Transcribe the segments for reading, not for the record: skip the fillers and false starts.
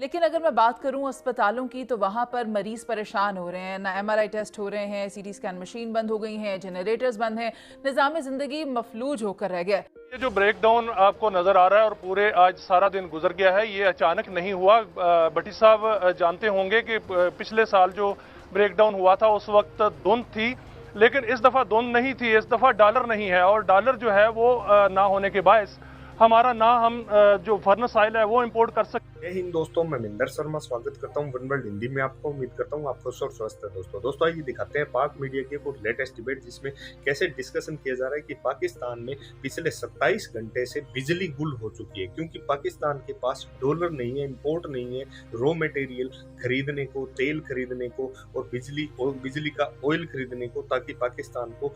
लेकिन अगर मैं बात करूं अस्पतालों की तो वहां पर मरीज परेशान हो रहे हैं। ना एमआरआई टेस्ट हो रहे हैं, सीटी स्कैन मशीन बंद हो गई हैं, जनरेटर्स बंद हैं, निज़ाम ज़िंदगी मफलूज होकर रह गया। ये जो ब्रेकडाउन आपको नजर आ रहा है और पूरे आज सारा दिन गुजर गया है, ये अचानक नहीं हुआ। भट्टी साहब जानते होंगे कि पिछले साल जो ब्रेकडाउन हुआ था उस वक्त धुंध थी, लेकिन इस दफा धुंध नहीं थी, इस दफा डॉलर नहीं है और डॉलर जो है वो ना होने के बायस हमारा ना हम जो फर्नेस ऑयल है वो इंपोर्ट कर सकते। जय हिंद दोस्तों, मैं मिंदर शर्मा स्वागत करता हूं वन वर्ल्ड हिंदी में। आपको उम्मीद करता हूं आपको स्वस्थ है। दोस्तों आइए दिखाते हैं पाक मीडिया के कुछ लेटेस्ट डिबेट, जिसमें कैसे डिस्कशन किया जा रहा है कि पाकिस्तान में पिछले 27 घंटे से बिजली गुल हो चुकी है, क्योंकि पाकिस्तान के पास डॉलर नहीं है, इंपोर्ट नहीं है, रॉ मटेरियल खरीदने को, तेल खरीदने को और बिजली का ऑयल खरीदने को, ताकि पाकिस्तान को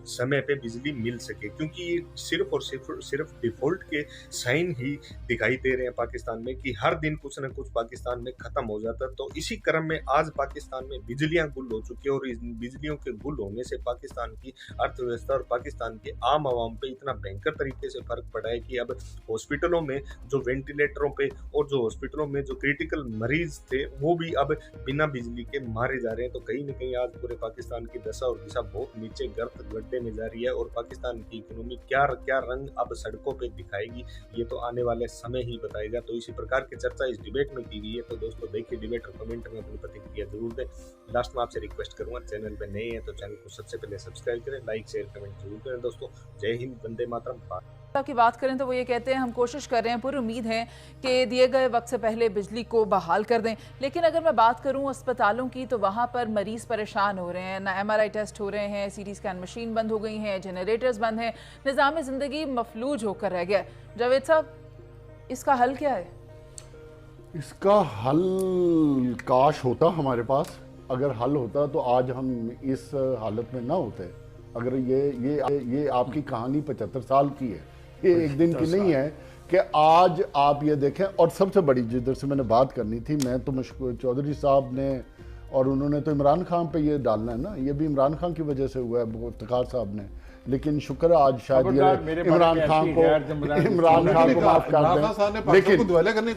समय पे बिजली मिल सके। क्योंकि ये सिर्फ और सिर्फ डिफॉल्ट के साइन ही दिखाई दे रहे हैं पाकिस्तान में कि हर दिन कुछ न कुछ पाकिस्तान में खत्म हो जाता है। तो इसी क्रम में आज पाकिस्तान में बिजलियां गुल हो चुकी है और इस बिजलियों के गुल होने से पाकिस्तान की अर्थव्यवस्था और पाकिस्तान के आम आवाम पे इतना भयंकर तरीके से फर्क पड़ा है कि अब हॉस्पिटलों में जो वेंटिलेटरों पे और जो हॉस्पिटलों में जो क्रिटिकल मरीज थे वो भी अब बिना बिजली के मारे जा रहे हैं। तो कहीं ना कहीं आज पूरे पाकिस्तान की दशा और दिशा बहुत नीचे गड्ढे में जा रही है और पाकिस्तान की इकोनॉमी क्या क्या रंग अब सड़कों पे दिखाएगी, ये तो आने वाले समय ही बताएगा। तो इसी प्रकार की चर्चा इस डिबेट में की गई है। तो दोस्तों देखिए डिबेट और कमेंट में अपनी प्रतिक्रिया जरूर दें। लास्ट में आपसे रिक्वेस्ट करूंगा, चैनल पे नए हैं तो चैनल को सबसे पहले सब्सक्राइब करें, लाइक शेयर कमेंट जरूर करें। दोस्तों जय हिंद, वंदे मातरम। की बात करें तो वो ये कहते हैं हम कोशिश कर रहे हैं, पूरी उम्मीद है कि दिए गए वक्त से पहले बिजली को बहाल कर दें। लेकिन अगर मैं बात करूं अस्पतालों की तो वहां पर मरीज परेशान हो रहे हैं। ना एमआरआई टेस्ट हो रहे हैं, सीटी स्कैन मशीन बंद हो गई हैं, जनरेटर्स बंद हैं, निज़ाम ज़िंदगी मफलूज होकर रह गया। जावेद साहब, इसका हल क्या है? इसका हल काश होता हमारे पास। अगर हल होता तो आज हम इस हालत में ना होते। अगर ये आपकी कहानी 75 साल की है, ये एक दिन की नहीं है कि आज आप ये देखें। और सबसे बड़ी जिधर से मैंने बात करनी थी, मैं तो मशकूर चौधरी साहब ने और उन्होंने तो इमरान खान पे ये डालना है ना, ये भी इमरान खान की वजह से हुआ है, इफ्तिखार साहब ने। लेकिन शुक्र है आज शायद ये इमरान खान को माफ कर दें। लेकिन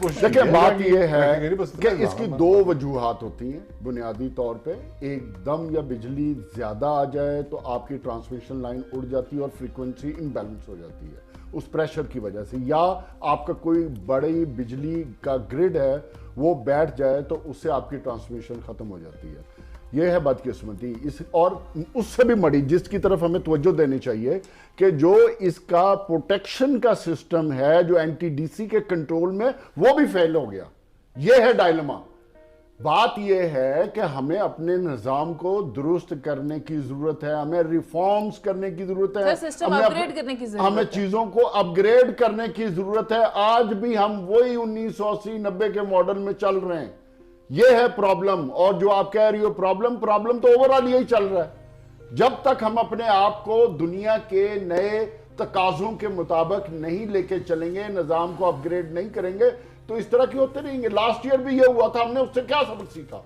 देखिए बात ये है कि इसकी दो वजूहात होती हैं बुनियादी तौर पे। एकदम या बिजली ज्यादा आ जाए तो आपकी ट्रांसमिशन लाइन उड़ जाती है और फ्रीक्वेंसी इम्बैलेंस हो जाती है उस प्रेशर की वजह से, या आपका कोई बड़ी बिजली का ग्रिड है वो बैठ जाए तो उससे आपकी ट्रांसमिशन खत्म हो जाती है। यह है बदकिस्मती। इस और उससे भी बड़ी जिसकी तरफ हमें तवज्जो देनी चाहिए कि जो इसका प्रोटेक्शन का सिस्टम है जो एनटीडीसी के कंट्रोल में, वो भी फेल हो गया। यह है डायलेमा। बात यह है कि हमें अपने निजाम को दुरुस्त करने की जरूरत है, हमें रिफॉर्म्स करने की जरूरत है, सिस्टम अपग्रेड करने की जरूरत है, हमें चीजों को अपग्रेड करने की जरूरत है। आज भी हम वही 1980-90 के मॉडल में चल रहे हैं। यह है प्रॉब्लम। और जो आप कह रही हो प्रॉब्लम तो ओवरऑल यही चल रहा है। जब तक हम अपने आप को दुनिया के नए तकाजों के मुताबिक नहीं लेके चलेंगे, निजाम को अपग्रेड नहीं करेंगे, तो इस तरह के होते रहेंगे। लास्ट ईयर भी ये हुआ था, हमने उससे क्या सबक सीखा?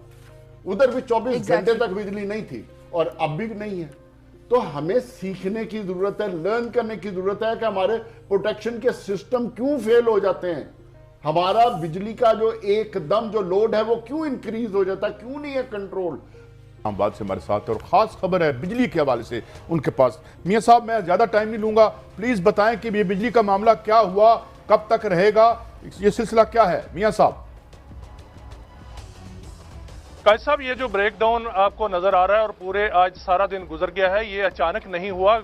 उधर भी 24 घंटे तक बिजली नहीं थी और अब भी नहीं है। तो हमें सीखने की जरूरत है, लर्न करने की जरूरत है कि हमारे प्रोटेक्शन के सिस्टम क्यों फेल हो जाते हैं, हमारा बिजली का जो एकदम जो लोड है वो क्यों इंक्रीज हो जाता है, क्यों नहीं है कंट्रोल। बात से हमारे साथ और खास खबर है बिजली के हवाले से उनके पास। मियां साहब, मैं ज्यादा टाइम नहीं लूंगा, प्लीज बताएं कि ये बिजली का मामला क्या हुआ, कब तक रहेगा, ये सिलसिला क्या है? मियां साहब। काज साहब, ये जो ब्रेकडाउन आपको नजर आ रहा है और पूरे आज सारा दिन गुजर गया है, ये अचानक नहीं हुआ।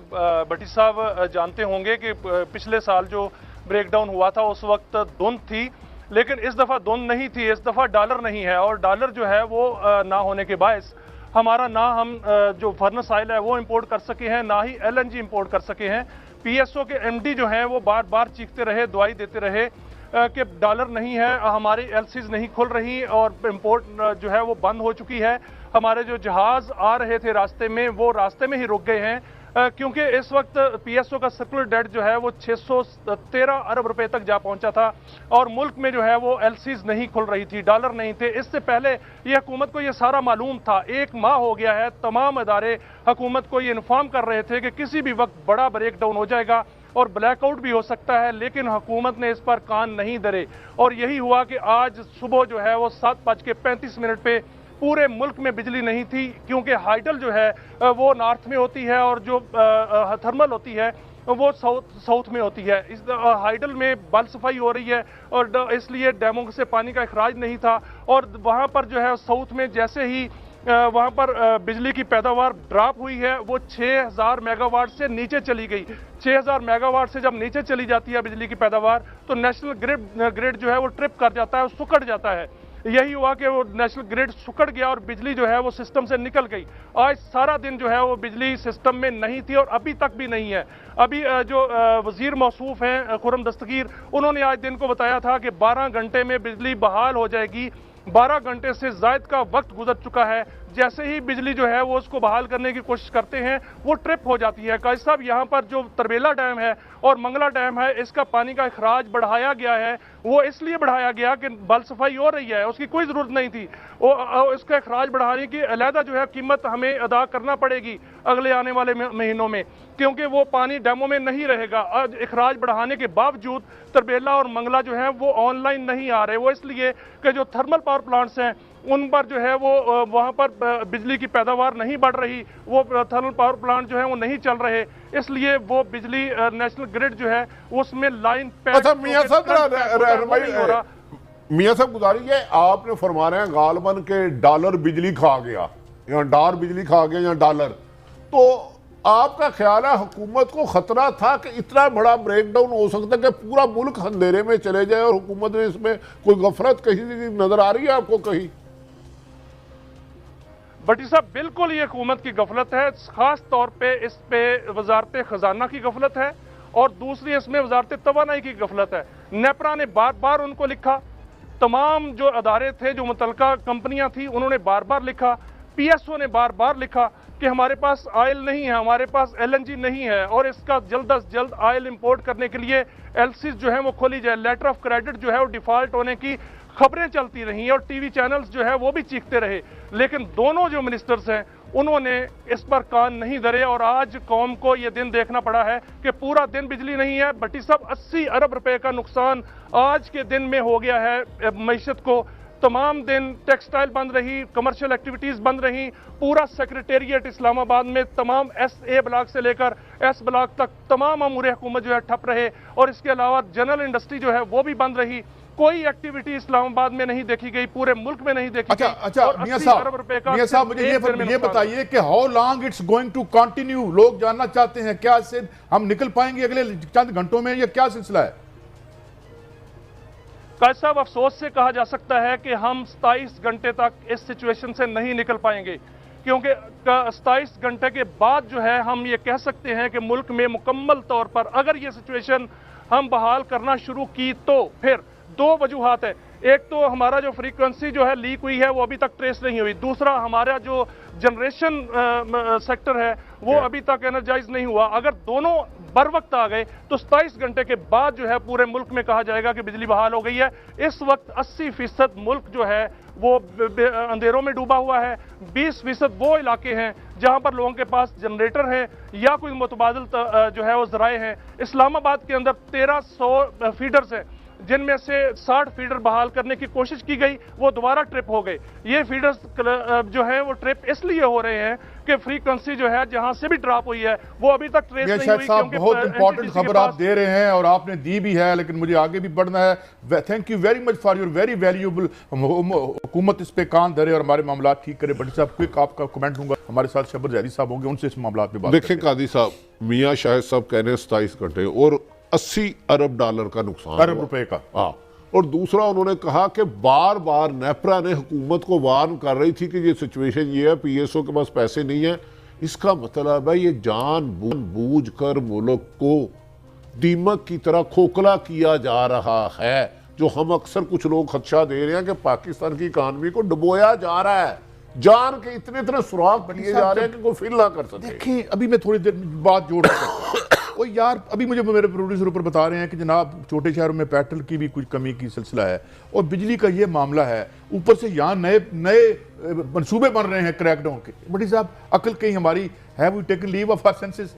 भट्टी साहब जानते होंगे कि पिछले साल जो ब्रेकडाउन हुआ था उस वक्त धुंध थी, लेकिन इस दफा धुंध नहीं थी, इस दफा डॉलर नहीं है और डॉलर जो है वो ना होने के बायस हमारा ना हम जो फर्नेस ऑयल है वो इंपोर्ट कर सके हैं, ना ही एलएनजी इंपोर्ट कर सके हैं। पीएसओ के एमडी जो हैं वो बार बार चीखते रहे, दुआई देते रहे कि डॉलर नहीं है, हमारी एलसीज नहीं खुल रही और इंपोर्ट जो है वो बंद हो चुकी है। हमारे जो जहाज आ रहे थे रास्ते में वो रास्ते में ही रुक गए हैं क्योंकि इस वक्त पीएसओ का सर्कुलर डेट जो है वो 613 अरब रुपए तक जा पहुंचा था और मुल्क में जो है वो एलसीज नहीं खुल रही थी, डॉलर नहीं थे। इससे पहले ये हुकूमत को ये सारा मालूम था। 1 माह हो गया है, तमाम अदारे हुकूमत को ये इन्फॉर्म कर रहे थे कि किसी भी वक्त बड़ा ब्रेकडाउन हो जाएगा। और ब्लैकआउट भी हो सकता है, लेकिन हुकूमत ने इस पर कान नहीं धरे। और यही हुआ कि आज सुबह जो है वो 7:35 पे पूरे मुल्क में बिजली नहीं थी, क्योंकि हाइडल जो है वो नॉर्थ में होती है और जो थर्मल होती है वो साउथ में होती है। इस हाइडल में बल सफाई हो रही है और इसलिए डैमों से पानी का अखराज नहीं था। और वहाँ पर जो है साउथ में जैसे ही वहाँ पर बिजली की पैदावार ड्रॉप हुई है, वो 6000 मेगावाट से नीचे चली गई। 6000 मेगावाट से जब नीचे चली जाती है बिजली की पैदावार, तो नेशनल ग्रिड जो है वो ट्रिप कर जाता है, सुकड़ जाता है। यही हुआ कि वो नेशनल ग्रिड सुकड़ गया और बिजली जो है वो सिस्टम से निकल गई। आज सारा दिन जो है वो बिजली सिस्टम में नहीं थी और अभी तक भी नहीं है। अभी जो वजीर मौसूफ हैं खुर्रम दस्तगीर, उन्होंने आज दिन को बताया था कि 12 घंटे में बिजली बहाल हो जाएगी। 12 घंटे से ज़ायद का वक्त गुजर चुका है। जैसे ही बिजली जो है वो उसको बहाल करने की कोशिश करते हैं, वो ट्रिप हो जाती है। काजी साहब, यहाँ पर जो तरबेला डैम है और मंगला डैम है, इसका पानी का अखराज बढ़ाया गया है। वो इसलिए बढ़ाया गया कि बल सफाई हो रही है, उसकी कोई ज़रूरत नहीं थी। इसका अखराज बढ़ाने की अलहदा जो है कीमत हमें अदा करना पड़ेगी अगले आने वाले महीनों में, क्योंकि वो पानी डैमों में नहीं रहेगा। आज अखराज बढ़ाने के बावजूद तरबेला और मंगला जो है वो ऑनलाइन नहीं आ रहे। वो इसलिए कि जो थर्मल पावर प्लांट्स हैं उन पर जो है वो वहाँ पर बिजली की पैदावार नहीं बढ़ रही, वो थर्मल पावर प्लांट जो है वो नहीं चल रहे, इसलिए वो बिजली नेशनल ग्रिड जो है उसमें लाइन अच्छा मियां साहब, मियां साहब गुजारिश है, आपने फरमा रहे हैं गालबन के डॉलर बिजली खा गया या डार बिजली खा गया या डॉलर, तो आपका ख्याल है हुकूमत को खतरा था कि इतना बड़ा ब्रेकडाउन हो सकता है कि पूरा मुल्क अंधेरे में चले जाए और हुकूमत ने इसमें कोई गफलत कहीं नजर आ रही है आपको कहीं? भट्टी साहब, बिल्कुल ये हुकूमत की गफलत है। खास तौर पे इस पे वजारत खजाना की गफलत है और दूसरी इसमें वजारत तवानाई की गफलत है। नेपरा ने बार बार उनको लिखा, तमाम जो अदारे थे, जो मुतलका कंपनियां थी, उन्होंने बार बार लिखा। PSO ने बार बार लिखा कि हमारे पास ऑयल नहीं है, हमारे पास LNG नहीं है और इसका जल्द अज जल्द ऑयल इंपोर्ट करने के लिए LCs जो है वो खोली जाए। लेटर ऑफ क्रेडिट जो है वो डिफॉल्ट होने की खबरें चलती रही और टीवी चैनल्स जो है वो भी चीखते रहे, लेकिन दोनों जो मिनिस्टर्स हैं उन्होंने इस पर कान नहीं धरे और आज कौम को यह दिन देखना पड़ा है कि पूरा दिन बिजली नहीं है। भट्टी साहब, 80 अरब रुपए का नुकसान आज के दिन में हो गया है मईशत को। तमाम दिन टेक्सटाइल बंद रही, कमर्शियल एक्टिविटीज बंद रही, पूरा सेक्रेटेरिएट इस्लामाबाद में तमाम SA ब्लॉक से लेकर S ब्लॉक तक तमाम अमूर हुकूमत जो है ठप रहे और इसके अलावा जनरल इंडस्ट्री जो है वो भी बंद रही। कोई एक्टिविटी इस्लामाबाद में नहीं देखी गई, पूरे मुल्क में नहीं देखी गई। अच्छा मियां साहब मुझे ये बताइए कि how long it's going to continue, लोग जानना चाहते हैं, क्या इससे हम निकल पाएंगे अगले चंद घंटों में, ये क्या सिलसिला है? काजी साहब, अफसोस से कहा जा सकता है कि हम 27 घंटे तक इस सिचुएशन से नहीं निकल पाएंगे, क्योंकि 27 घंटे के बाद जो है हम ये कह सकते हैं कि मुल्क में मुकम्मल तौर पर अगर ये सिचुएशन हम बहाल करना शुरू की तो फिर 2 वजूहात है। एक तो हमारा जो फ्रीक्वेंसी जो है लीक हुई है वो अभी तक ट्रेस नहीं हुई, दूसरा हमारा जो जनरेशन सेक्टर है वो अभी तक एनर्जाइज नहीं हुआ। अगर दोनों बर वक्त आ गए तो 27 घंटे के बाद जो है पूरे मुल्क में कहा जाएगा कि बिजली बहाल हो गई है। इस वक्त 80% मुल्क जो है वो अंधेरों में डूबा हुआ है। 20% वो इलाके हैं जहां पर लोगों के पास जनरेटर है या कोई मुतबादिल जो है वो जराए हैं। इस्लामाबाद के अंदर 1300 फीडर्स हैं, जिनमें से 60 फीडर बहाल करने की कोशिश की गई, वो दोबारा ट्रिप हो गए। ये फीडर्स जो है वो ट्रिप इसलिए हो रहे हैं कि फ्रीक्वेंसी जो है जहां से भी ड्रॉप हुई है वो अभी तक ट्रेस नहीं हुई। साहब, बहुत इंपॉर्टेंट खबर आप दे रहे हैं और आपने दी भी है, लेकिन मुझे आगे भी बढ़ना है। Thank you very much for your very valuable. हुकूमत इस पे कान धरे और हमारे मामला ठीक करे। भट्टी साहब, क्विक आपका कमेंट दूंगा, हमारे साथ शबर जहरी साहब होंगे, उनसे इस मामला पे बात देखें। कादी साहब, मियां शाहिद साहब कह रहे हैं 27 घंटे और 80 अरब डॉलर का नुकसान, अरब रुपए का। हाँ, और दूसरा उन्होंने कहा कि बार बार नेपरा ने हुकूमत को वार्न कर रही थी कि ये सिचुएशन ये है, PSO के पास पैसे नहीं है। इसका मतलब है ये जानबूझ कर मुल्क को दीमक की तरह खोखला किया जा रहा है, जो हम अक्सर कुछ लोग खदशा दे रहे हैं कि पाकिस्तान की इकानमी को डुबोया जा रहा है, जान के इतने सुराग लिए जा रहे हैं कि कोई फिल ना कर सके। देखिए, अभी मैं थोड़ी देर बात जोड़ ओ यार, अभी मुझे मेरे प्रोड्यूसर ऊपर बता रहे हैं कि जनाब छोटे शहरों में पेट्रोल की भी कुछ कमी की सिलसिला है और बिजली का ये मामला है, ऊपर से यहाँ नए नए मंसूबे बन रहे हैं क्रैकडाउन के। बड़ी साहब, अकल कहीं हमारी है, we taken leave of our senses?